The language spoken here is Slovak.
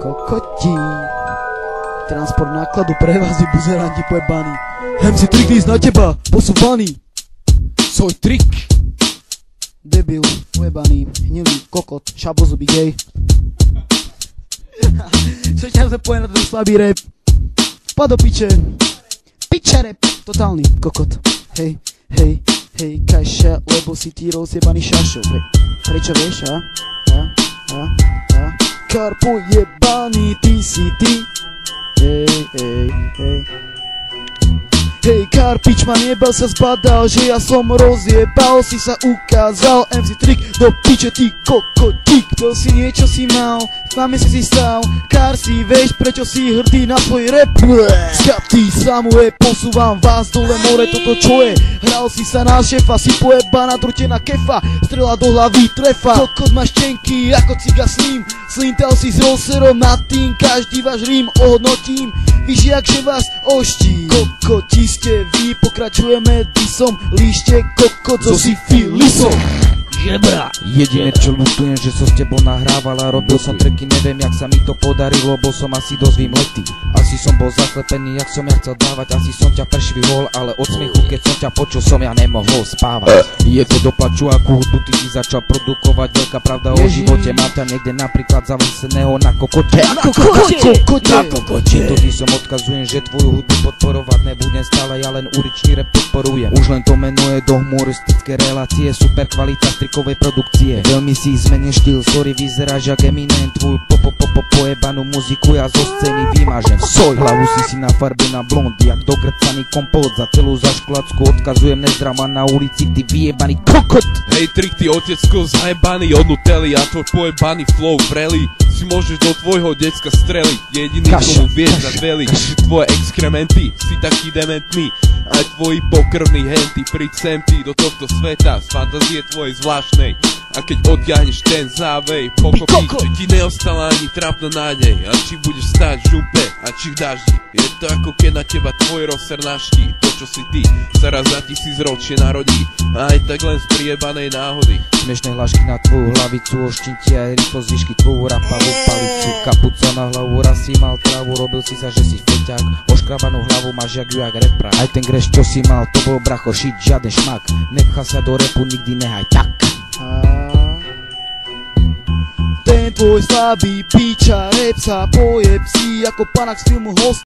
kokoti. Transport nákladu pre vás, buzeranti pojebaní. MC trik ísť na teba, posúvaný. Svoj trik. Debil, pojebaný, hnilý, kokot, šabozubý gej. Čo ťa sa poje na ten slabý rap? Vpad do piče. Piče rap, totálny kokot. Hej, hej, hej, kaša, lebo si ty rozjebaný šašov. Hej, prečo vieš, a? Karpo jebaný, ty si ty. Hej, hej, hej. Hej, Karpič ma nebal, sa zbadal, že ja som rozjebal, si sa ukázal, MC trik, do piče ty kokotík. To si niečo si mal, v máme si stal, Kar si vieš, prečo si hrdý na svoj rap. Z kapty samuje, posúvam vás dole more, toto čo je? Hral si sa na šefa, si pojebaná drútená kefa, strela do hlavy trefa. Kokot máš tenky, ako ciga slim, slintal si s roserom nad tým, každý váš rím ohodnotím, víš jakže vás oští. Kokoti ste vy, pokračujeme disom, líšte kokot so syfilisom. Žebra. Jediné čo ľutujem, že som s tebou nahrával a robil som tracky, neviem jak sa mi to podarilo, bol som asi dosť vymletý. Asi som bol zaslepený, jak som ja chcel dávať, asi som ťa prešvihol, ale od smiechu keď som ťa počul som ja nemohol spávať. Je to do plaču, akú hudbu ty si začal produkovať, veľká pravda o živote, mám ťa niekde napríklad zaveseného na kokote. Na kokote. To ty som odkazujem, že tvoju hudbu podporovať nebudem stále, ja len uličný rap podporujem. Už len to menuje do humoristické relácie, super kvalita strikovej produkcie. Veľmi si zmeníš štýl, sorry, vyzeráš jak Eminem, tvoju pojebanú muziku ja zo scény vymážem. Soj, hlavu si na farbe na blond, jak dogrcaný kompot, za celú zašklacku odkazujem nezdrama na ulici, ty vyjebaný kokot. Hej trik, ty otecko zajebaný od Nutelly a tvoj pojebaný flow vreli, si môžeš do tvojho decka streliť, jediný komu vieš nadveliť, tvoje exkrementy, si taký dementný, aj tvoji pokrvní henty, príď sem ty do tohto sveta, z fantázie tvojej zvláštnej. A keď odtiahneš ten závej, pochopíš, že ti neostala ani trápna nádej. A či budeš stáť v župe, a či v daždi. Je to ako keď na teba tvoj rozser naští. To čo si ty, sa raz za 1000 ročie narodí. A aj tak len z priebanej náhody. Smiešné hlášky na tvoju hlavicu, oštín ti aj rýchlo zvyšky tvoju rapavú palicu. Kapuca na hlavu, raz si mal trávu, robil si sa, že si feťák. Oškrabanú hlavu máš jak ju jak repra. Aj ten greš čo si mal, to bol bracho, šit, žiaden šmak. Nechá sa do repu, nikdy nehaj tak. Ten tvoj slabý piča rap sa pojeb si ako panák z filmu Host.